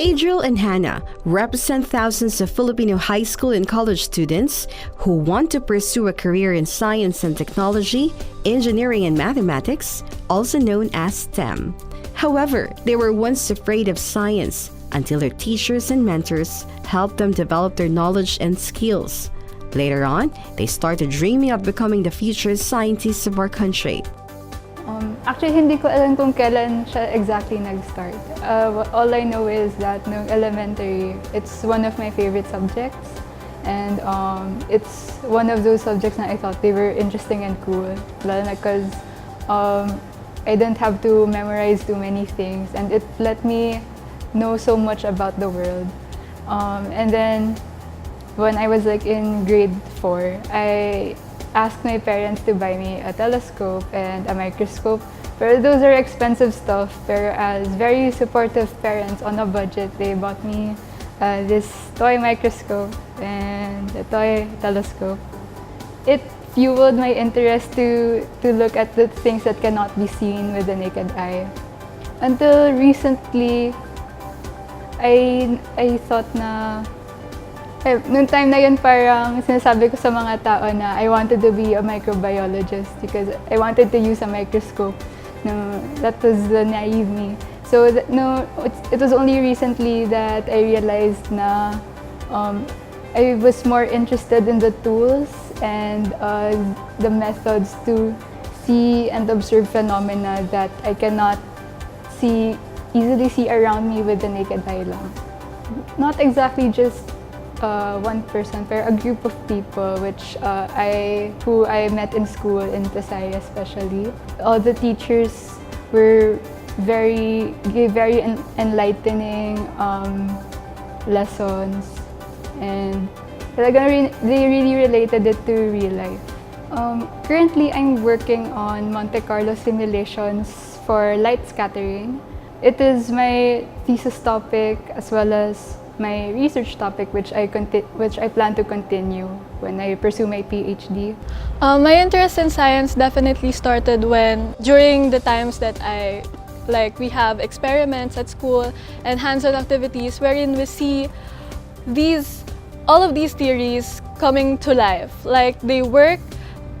Adriel and Hannah represent thousands of Filipino high school and college students who want to pursue a career in science and technology, engineering and mathematics, also known as STEM. However, they were once afraid of science until their teachers and mentors helped them develop their knowledge and skills. Later on, they started dreaming of becoming the future scientists of our country. Actually, hindi ko alam kung kailan siya exactly nag-start. All I know is that nung elementary, it's one of my favorite subjects. And it's one of those subjects na I thought they were interesting and cool. Lalo na because I didn't have to memorize too many things. And it let me know so much about the world. And then, when I was like in grade 4, I asked my parents to buy me a telescope and a microscope. But those are expensive stuff. Pero as very supportive parents on a budget, they bought me this toy microscope and a toy telescope. It fueled my interest to look at the things that cannot be seen with the naked eye. Until recently, I thought na noong time na yun, parang sinasabi ko sa mga tao na I wanted to be a microbiologist because I wanted to use a microscope. No, that was the naive me. So it was only recently that I realized na I was more interested in the tools and the methods to see and observe phenomena that I cannot easily see around me with the naked eye lang. Not exactly just one person, but a group of people who I met in school in Pasay especially. All the teachers gave very enlightening lessons, and they really related it to real life. Currently, I'm working on Monte Carlo simulations for light scattering. It is my thesis topic as well as my research topic, which I plan to continue when I pursue my PhD. My interest in science definitely started during the times that we have experiments at school and hands-on activities wherein we see all of these theories coming to life. Like they work,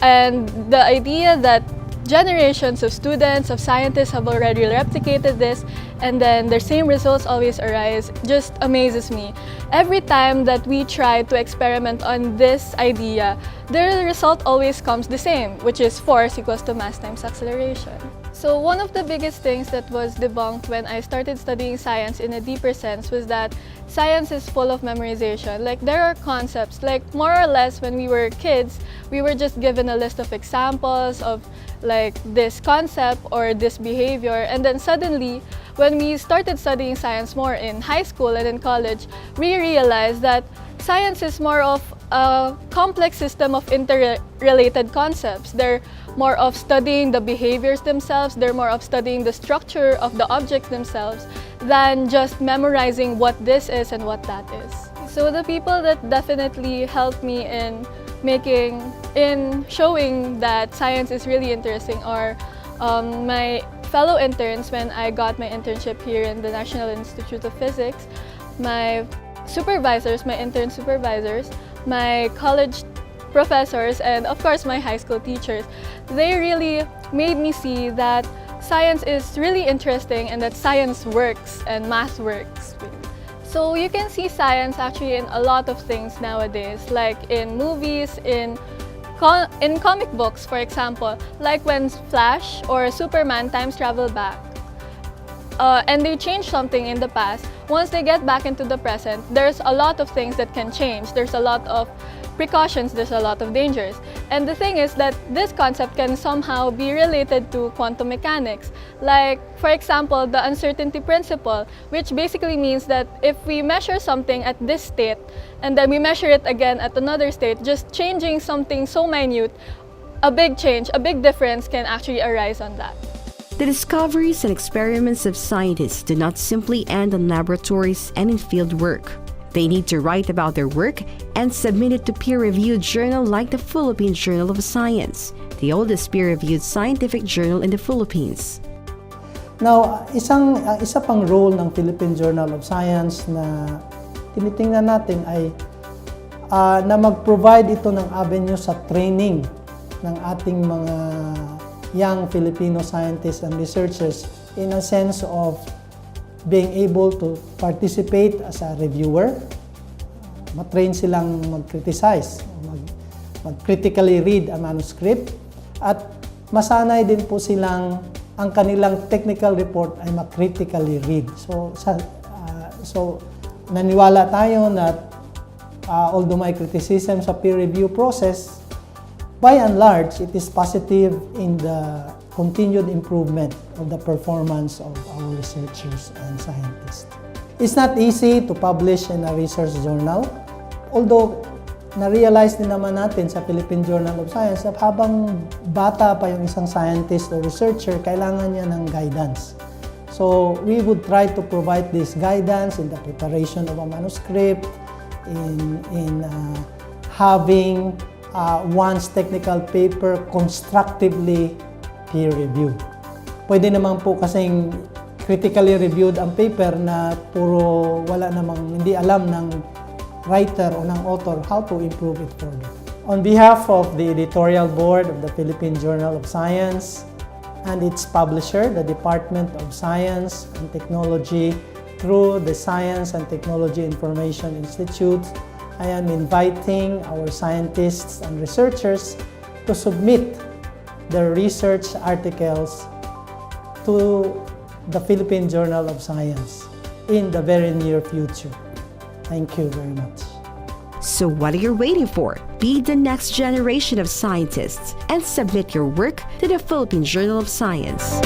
and the idea that generations of students, of scientists have already replicated this, and then the same results always arise, just amazes me. Every time that we try to experiment on this idea, the result always comes the same, which is force equals to mass times acceleration. So one of the biggest things that was debunked when I started studying science in a deeper sense was that science is full of memorization. Like there are concepts, like more or less when we were kids, we were just given a list of examples of like this concept or this behavior, and then suddenly when we started studying science more in high school and in college, we realized that science is more of a complex system of interrelated concepts. They're more of studying the behaviors themselves, they're more of studying the structure of the objects themselves than just memorizing what this is and what that is. So the people that definitely helped me in showing that science is really interesting are my fellow interns when I got my internship here in the National Institute of Physics, my supervisors, my intern supervisors, my college professors, and of course my high school teachers. They really made me see that science is really interesting and that science works and math works. So you can see science actually in a lot of things nowadays, like in movies, in comic books, for example, like when Flash or Superman time travel back and they change something in the past, once they get back into the present, there's a lot of things that can change. There's a lot of precautions, there's a lot of dangers. And the thing is that this concept can somehow be related to quantum mechanics. Like, for example, the uncertainty principle, which basically means that if we measure something at this state and then we measure it again at another state, just changing something so minute, a big change, a big difference can actually arise on that. The discoveries and experiments of scientists do not simply end in laboratories and in field work. They need to write about their work and submit it to peer-reviewed journal like the Philippine Journal of Science, the oldest peer-reviewed scientific journal in the Philippines. Now, isa pang role ng Philippine Journal of Science na tinitingnan natin ay na mag-provide ito ng avenue sa training ng ating mga young Filipino scientists and researchers in a sense of being able to participate as a reviewer, matrain silang mag-criticize, mag-critically read a manuscript, at masanay din po silang ang kanilang technical report ay mag-critically read. So naniwala tayo na although may criticism sa peer review process, by and large, it is positive in the continued improvement of the performance of our researchers and scientists. It's not easy to publish in a research journal, although na-realize din naman natin sa Philippine Journal of Science na habang bata pa yung isang scientist o researcher, kailangan niya ng guidance. So we would try to provide this guidance in the preparation of a manuscript, in having one's technical paper constructively peer-reviewed. Pwede naman po kasing critically reviewed ang paper na puro wala namang hindi alam ng writer o ng author how to improve it further. On behalf of the editorial board of the Philippine Journal of Science and its publisher, the Department of Science and Technology, through the Science and Technology Information Institute, I am inviting our scientists and researchers to submit their research articles to the Philippine Journal of Science in the very near future. Thank you very much. So what are you waiting for? Be the next generation of scientists and submit your work to the Philippine Journal of Science.